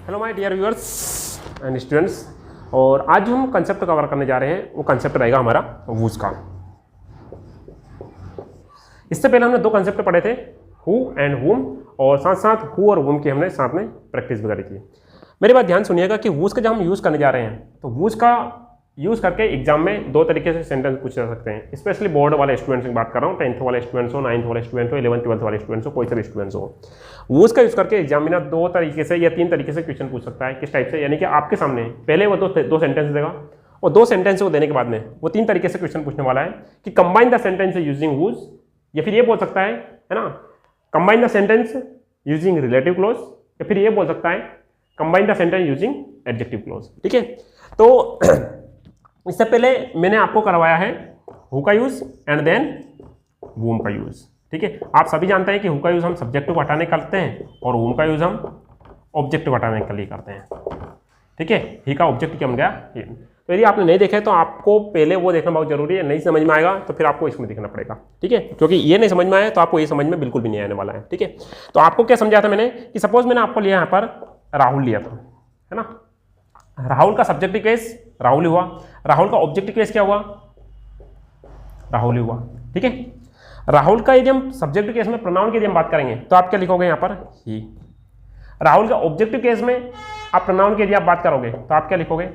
Hello my dear viewers and students, और आज हम कंसेप्ट कवर करने जा रहे हैं। वो कंसेप्ट रहेगा हमारा वूज का। इससे पहले हमने दो कंसेप्ट पढ़े थे, हु एंड वूम, और साथ साथ हु और वूम की हमने साथ में प्रैक्टिस भी करी थी। मेरी बात ध्यान सुनिएगा कि वूज का जब हम यूज़ करने जा रहे हैं तो वूज का यूज़ करके एग्जाम में दो तरीके से सेंटेंस पूछे जा सकते हैं। स्पेशली बोर्ड वाले स्टूडेंट्स की बात कर रहा हूँ, 10th वाले स्टूडेंट्स हो, 9th वाले स्टूडेंट हो, 11th 12th वाले स्टूडेंट्स हो, कोई से भी स्टूडेंट्स हो, वूज का यूज़ करके एग्जामिनर दो तरीके से या तीन तरीके से क्वेश्चन पूछ सकता है। किस टाइप से? यानी कि आपके सामने पहले वो दो सेंटेंस देगा और दो सेंटेंस को देने के बाद में वो तीन तरीके से क्वेश्चन पूछने वाला है कि combine the sentence using whose, या फिर ये बोल सकता है ना, combine the sentence using relative close, या फिर ये बोल सकता है combine the sentence using adjective close. ठीक है, तो इससे पहले मैंने आपको करवाया है हु का यूज एंड देन वूम का यूज। ठीक है, आप सभी जानते हैं कि हु का यूज हम सब्जेक्ट को हटाने करते हैं और वूम का यूज हम ऑब्जेक्ट को हटाने के लिए करते हैं। ठीक है, ही का ऑब्जेक्ट क्या बन गया? तो यदि आपने नहीं देखा है तो आपको पहले वो देखना बहुत जरूरी है। नहीं समझ में आएगा तो फिर आपको इसमें देखना पड़ेगा। ठीक है, क्योंकि ये नहीं समझ में आया तो आपको ये समझ में बिल्कुल भी नहीं आने वाला है। ठीक है, तो आपको क्या समझाया था मैंने कि सपोज मैंने आपको लिया यहाँ पर राहुल लिया था, है ना। राहुल का सब्जेक्टिव केस राहुल हुआ, राहुल का ऑब्जेक्टिव केस क्या हुआ? राहुल हुआ। ठीक है, राहुल का यदि हम सब्जेक्टिव केस में प्रोनाउन की यदि हम बात करेंगे तो आप क्या लिखोगे यहाँ पर? ही। राहुल का ऑब्जेक्टिव केस में आप प्रोनाउन की यदि आप बात करोगे तो आप क्या लिखोगे?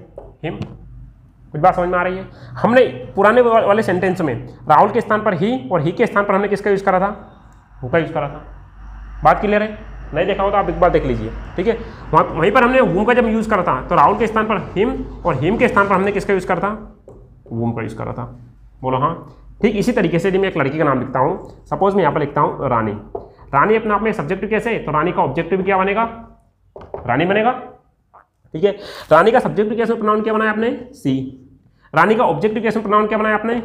हिम। कुछ बात समझ में आ रही है? हमने पुराने वाले सेंटेंस में राहुल के स्थान पर ही और ही के स्थान पर हमने किसका यूज करा था? हु का यूज करा था। बात क्लियर है? नहीं देखा हो तो आप एक बार देख लीजिए। ठीक है, वहीं पर हमने वूम का जब यूज करा था तो राहुल के स्थान पर हिम और हिम के स्थान पर हमने किसका यूज करा था? वूम का यूज करा था। बोलो हाँ। ठीक इसी तरीके से यदि मैं एक लड़की का नाम लिखता हूँ, सपोज मैं यहाँ पर लिखता हूँ रानी। रानी अपने आप में सब्जेक्टिव कैसे, तो रानी का ऑब्जेक्टिव क्या बनेगा? रानी बनेगा। ठीक है, रानी का सब्जेक्टिव केस में प्रोनाउन क्या बनाया आपने? सी। रानी का ऑब्जेक्टिव केस में प्रोनाउन क्या बनाया आपने?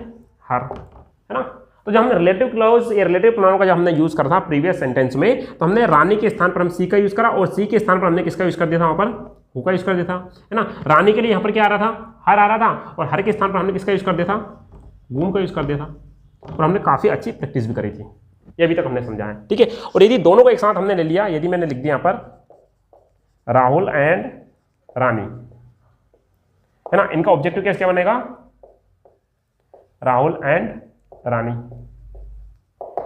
हर, है ना। तो जब हमने रिलेटिव क्लॉज या रिलेटिव प्रोनाउन का जब हमने यूज करा था प्रीवियस सेंटेंस में, तो हमने रानी के स्थान पर हम सी का यूज करा और सी के स्थान पर हमने किसका यूज कर दिया था? वहां पर हु का यूज कर दिया था, है ना। रानी के लिए यहाँ पर क्या आ रहा था? हर आ रहा था, और हर के स्थान पर हमने किसका यूज कर दिया था? वूम का यूज कर दिया था। और हमने काफी अच्छी प्रैक्टिस भी करी थी, ये अभी तक हमने समझा है। ठीक है, और यदि दोनों को एक साथ हमने ले लिया, यदि मैंने लिख दिया यहाँ पर राहुल एंड रानी, है ना, इनका ऑब्जेक्टिव केस क्या बनेगा? राहुल एंड रानी,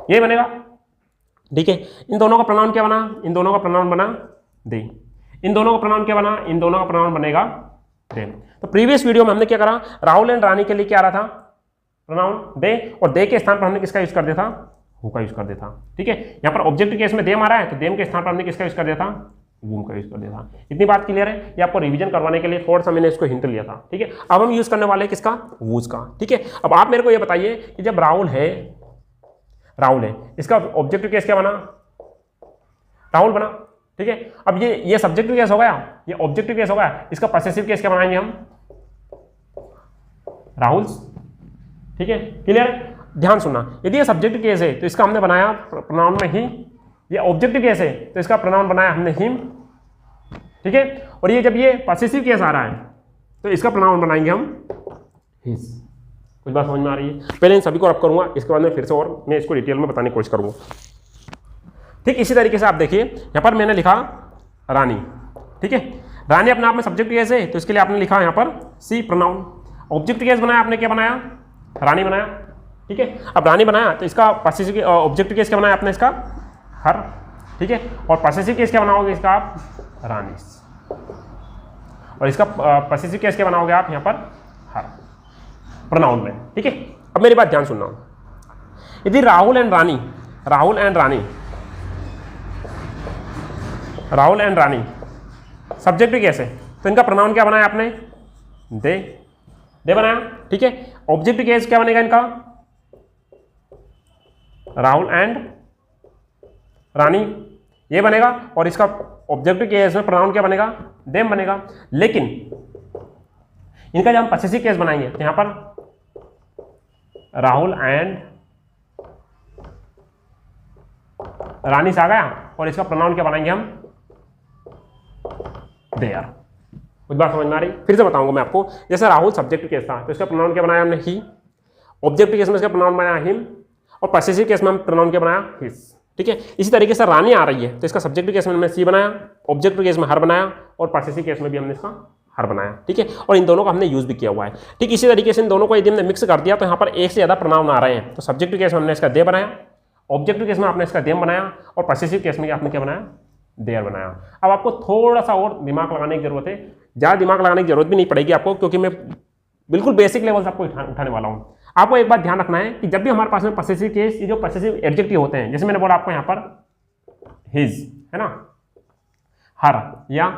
ये बनेगा। ठीक है, इन दोनों का प्रोनाउन क्या बना? इन दोनों का प्रोनाउन बना दे। इन दोनों का प्रोनाउन क्या बना? इन दोनों का प्रोनाउन बनेगा देम। तो प्रीवियस वीडियो में हमने क्या करा? राहुल एंड रानी के लिए क्या आ रहा था? प्रोनाउन दे, और दे के स्थान पर हमने किसका यूज कर दिया था? हु का यूज कर दिया था। ठीक है, यहाँ पर ऑब्जेक्टिव केस में देम आ रहा है तो देम के स्थान पर हमने किसका यूज कर दिया था? वूम का यूज कर दिया था। इतनी बात क्लियर है? ये आपको रिवीजन करवाने के लिए थोड़ा सा मैंने इसको हिंट लिया था। ठीक है, अब हम यूज करने वाले हैं किसका? वूज का। ठीक है, अब आप मेरे को ये बताइए कि जब राहुल है, इसका ऑब्जेक्टिव केस क्या बना? राहुल बना। ठीक है, अब ये सब्जेक्टिव केस हो गया, ये ऑब्जेक्टिव केस हो गया, इसका पॉसेसिव केस क्या बनाएंगे हम? राहुल। ठीक है, क्लियर? ध्यान सुनना, यदि ये सब्जेक्टिव केस है तो इसका हमने बनाया प्रोनाउन में ही, ये ऑब्जेक्टिव केस है तो इसका प्रोनाउन बनाया हमने हिम। ठीक है, और ये जब ये पॉसेसिव केस आ रहा है तो इसका प्रोनाउन बनाएंगे हम हिज। कुछ बात समझ में आ रही है? पहले इन सभी को रब करूंगा, इसके बाद में फिर से और मैं इसको डिटेल में बताने की कोशिश करूंगा। ठीक इसी तरीके से आप देखिए, यहाँ पर मैंने लिखा रानी। ठीक है, रानी अपने आप में सब्जेक्ट केस है तो इसके लिए आपने लिखा यहाँ पर सी प्रोनाउन। ऑब्जेक्ट केस बनाया आपने, क्या बनाया? रानी बनाया। ठीक है, अब रानी बनाया तो इसका पॉसेसिव ऑब्जेक्ट केस क्या बनाया आपने? इसका हर। ठीक है, और पॉसेसिव केस क्या बनाओगे इसका आप? रानी। और इसका पॉसेसिव केस क्या बनाओगे आप यहाँ पर? हर, प्रोनाउन में। ठीक है, अब मेरी बात ध्यान सुनना, यदि Rahul and Rani subjective case है तो इनका प्रोनाउन क्या बनाया आपने? दे बनाया। ठीक है, ऑब्जेक्टिव केस क्या बनेगा इनका? राहुल एंड रानी, ये बनेगा, और इसका ऑब्जेक्टिव केस में प्रोनाउन क्या बनेगा? देम बनेगा। लेकिन इनका जब हम पॉसेसिव केस बनाएंगे तो यहां पर राहुल एंड रानी से आ गया, और इसका प्रोनाउन क्या बनाएंगे हम? देयर। कुछ बात समझ में आ रही? फिर से बताऊंगा मैं आपको। जैसे राहुल सब्जेक्टिव केस था तो इसका प्रोनाउन क्या बनाया हमने? ही। ऑब्जेक्टिव केस में इसका प्रोनाउन बनाया हिम, और पॉसेसिव केस में हम प्रोनाउन क्या बनाया? हिज। ठीक है। इसी तरीके से रानी आ रही है तो इसका सब्जेक्टिव केस में हमने सी बनाया, ऑब्जेक्टिव केस में हर बनाया और पॉसेसिव केस में भी हमने इसका हर बनाया, ठीक है। और इन दोनों का हमने यूज भी किया हुआ है। ठीक इसी तरीके से इन दोनों को यदि हमने मिक्स कर दिया तो यहाँ पर एक से ज़्यादा प्रोनाउन आ रहे हैं तो सब्जेक्टिव केस में हमने इसका दे बनाया, ऑब्जेक्टिव केस में आपने इसका देम बनाया और पॉसेसिव केस में आपने क्या बनाया, देयर बनाया। अब आपको थोड़ा सा और दिमाग लगाने की जरूरत है, ज़्यादा दिमाग लगाने की जरूरत भी नहीं पड़ेगी आपको, क्योंकि मैं बिल्कुल बेसिक लेवल से आपको उठाने वाला हूँ। आपको एक बात ध्यान रखना है कि जब भी हमारे पास में पॉसेसिव केस, ये जो पॉसेसिव एडजेक्टिव होते हैं, जैसे मैंने बोला आपको यहाँ पर हिज है ना, हर या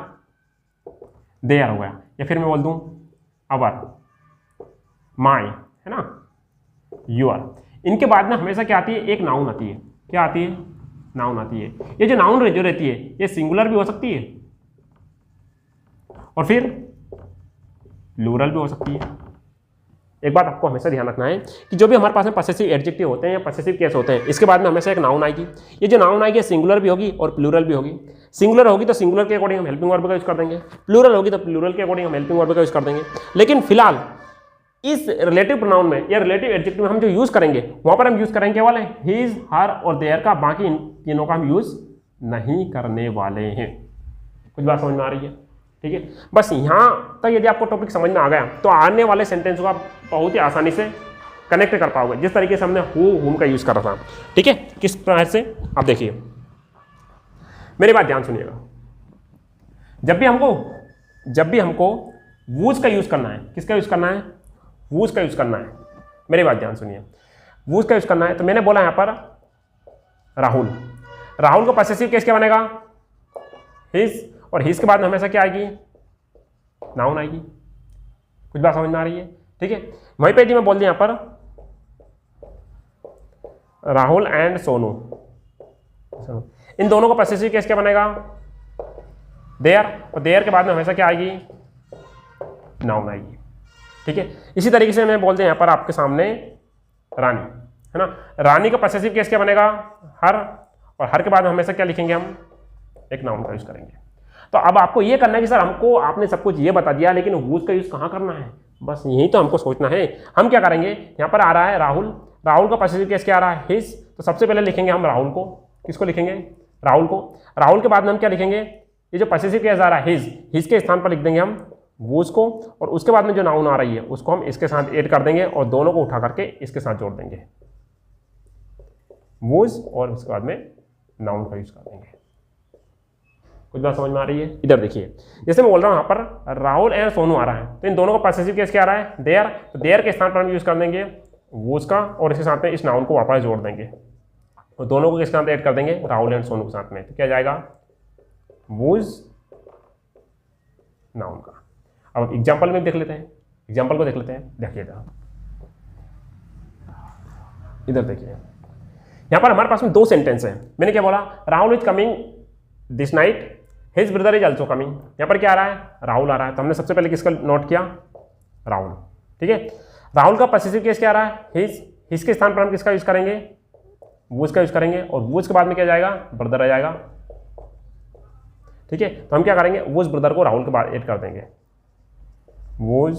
देयर हो गया, या फिर मैं बोल दूं अवर, माई है ना, योर, इनके बाद में हमेशा क्या आती है, एक नाउन आती है। क्या आती है, नाउन आती है। ये जो नाउन जो रहती है ये सिंगुलर भी हो सकती है और फिर प्लूरल भी हो सकती है। एक बात आपको हमेशा ध्यान रखना है कि जो भी हमारे पास में पॉसेसिव एडजेक्टिव होते हैं या पॉसेसिव केस होते हैं, इसके बाद में हमेशा एक नाउन आएगी। ये जो नाउन आएगी सिंगुलर भी होगी और प्लूरल भी होगी। सिंगुलर होगी तो सिंगुलर के अकॉर्डिंग हम हेल्पिंग वर्ब का यूज कर देंगे, प्लूरल होगी तो प्लूरल के अकॉर्डिंग हम हेल्पिंग वर्ब का यूज कर देंगे। लेकिन फिलहाल इस रिलेटिव प्रोनाउन में या रिलेटिव एडजेक्टिव में हम जो यूज करेंगे वहां पर हम यूज करेंगे केवल हिज, हर और देयर का, बाकी इन तीनों का हम यूज नहीं करने वाले हैं। कुछ बात समझ में आ रही है, ठीक है। बस यहाँ तक यदि आपको टॉपिक समझ में आ गया तो आने वाले सेंटेंस को आप बहुत ही आसानी से कनेक्ट कर पाओगे, जिस तरीके से हमने हु हुम का यूज कर रहा था, ठीक है। किस तरह से आप देखिए, मेरी बात ध्यान सुनिएगा। जब भी हमको वूज का यूज करना है, किसका यूज करना है, वूज का यूज करना है, मेरी बात ध्यान सुनिए, वूज का यूज करना है तो मैंने बोला यहां पर राहुल, राहुल का पॉसेसिव केस क्या बनेगा, हिज, और हिज के बाद में हमेशा क्या आएगी, नाउन आएगी। कुछ बात समझ में आ रही है, ठीक है। वहीं पे यदि मैं बोल दिया यहां पर राहुल एंड सोनू, इन दोनों का पॉसेसिव केस क्या बनेगा, देयर, और देयर के बाद में हमेशा क्या आएगी, नाउन आएगी, ठीक है। इसी तरीके से मैं बोल दिया यहां पर आपके सामने रानी है ना, रानी का पॉसेसिव केस क्या बनेगा, हर, और हर के बाद हमेशा क्या लिखेंगे हम, एक नाउन का यूज करेंगे। तो अब आपको ये करना है कि सर हमको आपने सब कुछ ये बता दिया लेकिन वूज का यूज कहाँ करना है, बस यही तो हमको सोचना है। हम क्या करेंगे, यहाँ पर आ रहा है राहुल, राहुल का पॉसेसिव केस क्या आ रहा है, हिज, तो सबसे पहले लिखेंगे हम राहुल को। किसको लिखेंगे, राहुल को। राहुल के बाद में हम क्या लिखेंगे, ये जो पॉसेसिव केस आ रहा है हिज के स्थान पर लिख देंगे हम वूज को, और उसके बाद में जो नाउन आ रही है उसको हम इसके साथ ऐड कर देंगे और दोनों को उठा करके इसके साथ जोड़ देंगे, वूज, और उसके बाद में नाउन का यूज कर देंगे। कुछ बात समझ में आ रही है। इधर देखिए, जैसे मैं बोल रहा हूं यहां पर राहुल एंड सोनू आ रहा है तो इन दोनों का पॉसेसिव केस क्या आ रहा है, देयर, तो देयर के स्थान पर हम यूज कर देंगे वूज का और इसके साथ में इस नाउन को वापस जोड़ देंगे और दोनों को किसके साथ ऐड कर देंगे, राहुल एंड सोनू के साथ में, तो क्या जाएगा, वूज, नाउन का। अब एग्जाम्पल में देख लेते हैं, एग्जाम्पल को देख लेते हैं। देखिए इधर देखिए, यहां पर हमारे पास में दो सेंटेंस है। मैंने क्या बोला, Rahul is coming this night, his brother is also coming. यहां पर क्या आ रहा है, राहुल आ रहा है, तो हमने सबसे पहले किसका नोट किया, राहुल, ठीक है। राहुल का पॉसेसिव केस क्या आ रहा है, हिज के स्थान पर हम किसका यूज करेंगे, वूज का यूज करेंगे, और वूज के बाद में क्या जाएगा, ब्रदर आ जाएगा, ठीक है। तो हम क्या करेंगे, वूज ब्रदर को राहुल के बाद ऐड कर देंगे, वूज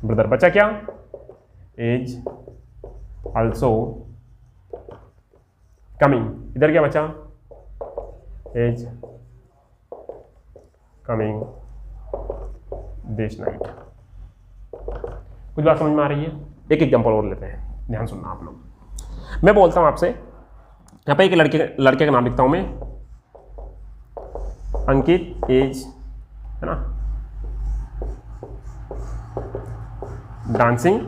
ब्रदर, बचा क्या, इज ऑल्सो कमिंग, इधर क्या बचा, इज कमिंग दिस नाइट। कुछ बात समझ में आ रही है। एक एग्जांपल और लेते हैं, ध्यान सुनना आप लोग। मैं बोलता हूं आपसे, यहां पे एक लड़के का नाम लिखता हूं मैं, अंकित इज, है ना, dancing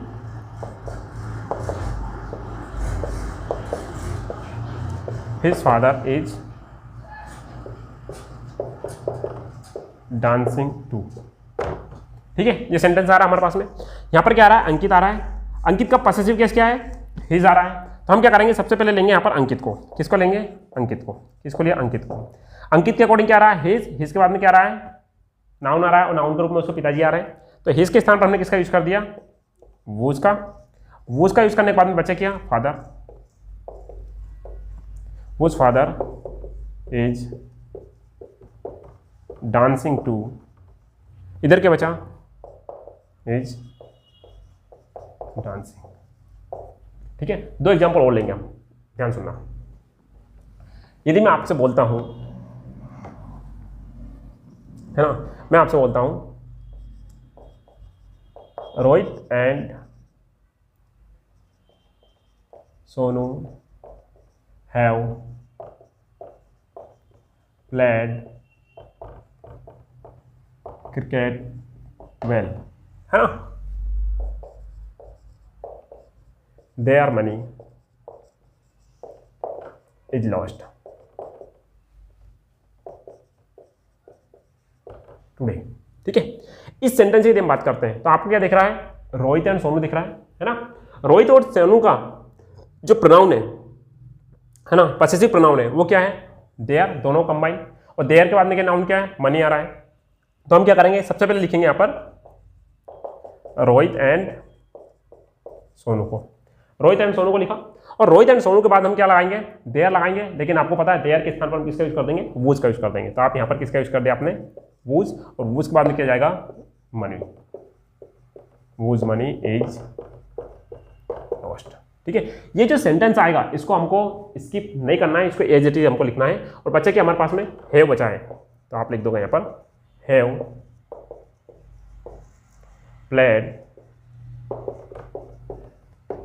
his father is dancing too, ठीक है। ये सेंटेंस आ रहा है हमारे पास में। यहां पर क्या आ रहा है, अंकित आ रहा है, अंकित का पॉसेसिव केस क्या है, हिज आ रहा है, तो हम क्या करेंगे, सबसे पहले लेंगे यहां पर अंकित को। किसको लेंगे, अंकित को। किसको लिया, अंकित को। अंकित के अकॉर्डिंग क्या आ रहा है, हिज के बाद में क्या आ रहा है, नाउन आ रहा है, और नाउन के रूप में उसको पिताजी आ रहे हैं, तो हिज के स्थान पर हमने किसका यूज कर दिया, वूज का। वूज का यूज करने के बाद में बचा क्या, father, whose father is dancing too, इधर क्या बचा, इज डांसिंग, ठीक है। दो एग्जांपल और लेंगे हम, ध्यान सुनना। यदि मैं आपसे बोलता हूं, है ना, मैं आपसे बोलता हूं Rohit and Sonu have played cricket well, है ना, their money is lost today. ठीक है, इस सेंटेंस की यदि हम बात करते हैं तो आपको क्या दिख रहा है, रोहित एंड सोनू दिख रहा है ना। रोहित और सोनू का जो प्रोनाउन है ना, पॉसेसिव प्रोनाउन है, वो क्या है, देयर, दोनों कंबाइन, और देयर के बाद में क्या नाउन क्या है, मनी आ रहा है। तो हम क्या करेंगे, सबसे पहले लिखेंगे यहां पर रोहित एंड सोनू को, रोहित एंड सोनू को लिखा, और रोहित एंड सोनू के बाद हम क्या लगाएंगे, देयर लगाएंगे। लेकिन आपको पता है देयर के स्थान पर हम किसका यूज कर देंगे, वूज का यूज कर देंगे। तो आप यहां पर किसका यूज कर दिया आपने, वूज, और वूज के बाद में क्या जाएगा, money, whose money is lost. ठीक है, ये जो सेंटेंस आएगा इसको हमको स्किप नहीं करना है, इसको एज इट इज हमको लिखना है। और बच्चे के हमारे पास में हैव बचा है, तो आप लिख दोगे यहां पर हैव प्लेड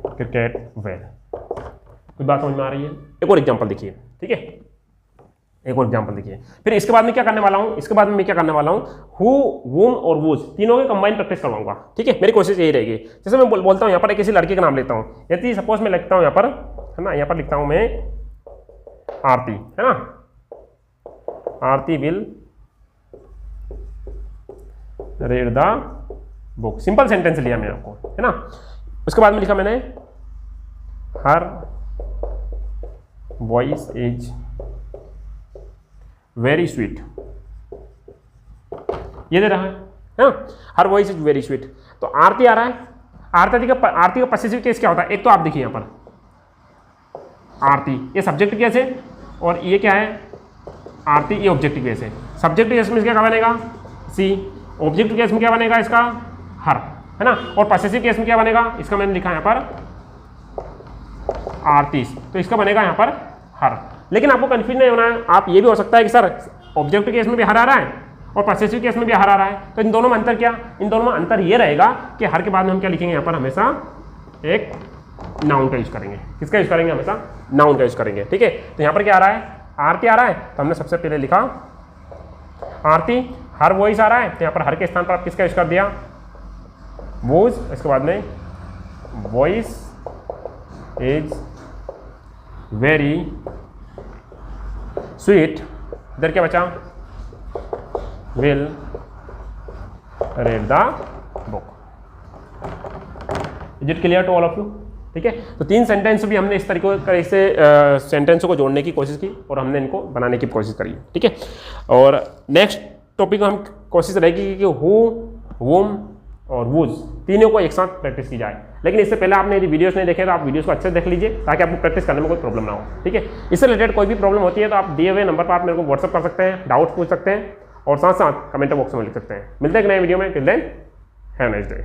क्रिकेट वेल। कुछ बात समझ में आ रही है। एक और एग्जांपल देखिए, ठीक है, एक और एग्जांपल देखिए। फिर इसके बाद में क्या करने वाला हूं, इसके बाद में मैं क्या करने वाला हूं, हु, वूम और वूज तीनों के कंबाइन प्रैक्टिस करवाऊंगा। ठीक है, मेरी कोशिश यही रहेगी। जैसे मैं बोलता हूं यहां पर एक किसी लड़के का नाम लेता हूं, यदि सपोज मैं लिखता हूं यहां पर, है ना, यहां पर लिखता हूं मैं आरती, है ना, Aarti will read the book. Simple sentence लिया मैंने आपको, है ना। उसके बाद में लिखा मैंने her voice is very sweet, ये दे रहा है ना, her voice is very sweet. तो आरती आ रहा है, आरती का पॉसेसिव केस क्या होता है, एक तो आप देखिए यहां पर आरती, ये सब्जेक्ट केस है, और ये क्या है, आरती, ये ऑब्जेक्टिव केस है। सब्जेक्ट केस में क्या बनेगा, सी, ऑब्जेक्टिव केस में क्या बनेगा इसका, हर, है ना, और पॉसेसिव केस में क्या बनेगा, इसका मैंने लिखा यहां पर आरतीस, तो इसका बनेगा यहां पर हर। लेकिन आपको कंफ्यूज नहीं होना है, आप ये भी हो सकता है कि सर ऑब्जेक्टिव केस में भी हर आ रहा है और पॉसेसिव केस में भी हर आ रहा है, तो इन दोनों में अंतर क्या, इन दोनों में अंतर ये रहेगा कि हर के बाद में हम क्या लिखेंगे, यहां पर हमेशा एक नाउन का यूज करेंगे। किसका यूज करेंगे, हमेशा नाउन का यूज करेंगे। ठीक है, तो यहां पर क्या आ रहा है, आरती आ रहा है, तो हमने सबसे पहले लिखा आरती। हर वॉइस आ रहा है, तो यहां पर हर के स्थान पर आप किसका यूज कर दिया, वॉइस। इसके बाद में वॉइस इज वेरी स्वीट, इधर क्या बचा, will read the book. Is it clear to all of you. ठीक है, तो तीन सेंटेंस भी हमने इस तरीके से सेंटेंसों को जोड़ने की कोशिश की और हमने इनको बनाने की कोशिश करी। ठीक है, और नेक्स्ट टॉपिक में हम कोशिश रहेगी कि हु, वुम और वूज तीनों को एक साथ प्रैक्टिस की जाए। लेकिन इससे पहले आपने यदि वीडियोस नहीं देखे तो आप वीडियोस को अच्छे से देख लीजिए, ताकि आपको प्रैक्टिस करने में कोई प्रॉब्लम ना हो। ठीक है, इससे रिलेटेड कोई भी प्रॉब्लम होती है तो आप दिए हुए नंबर पर आप मेरे को व्हाट्सअप कर सकते हैं, डाउट पूछ सकते हैं, और साथ साथ कमेंट बॉक्स में लिख सकते हैं। मिलते हैं एक नए वीडियो में, till then have a nice day.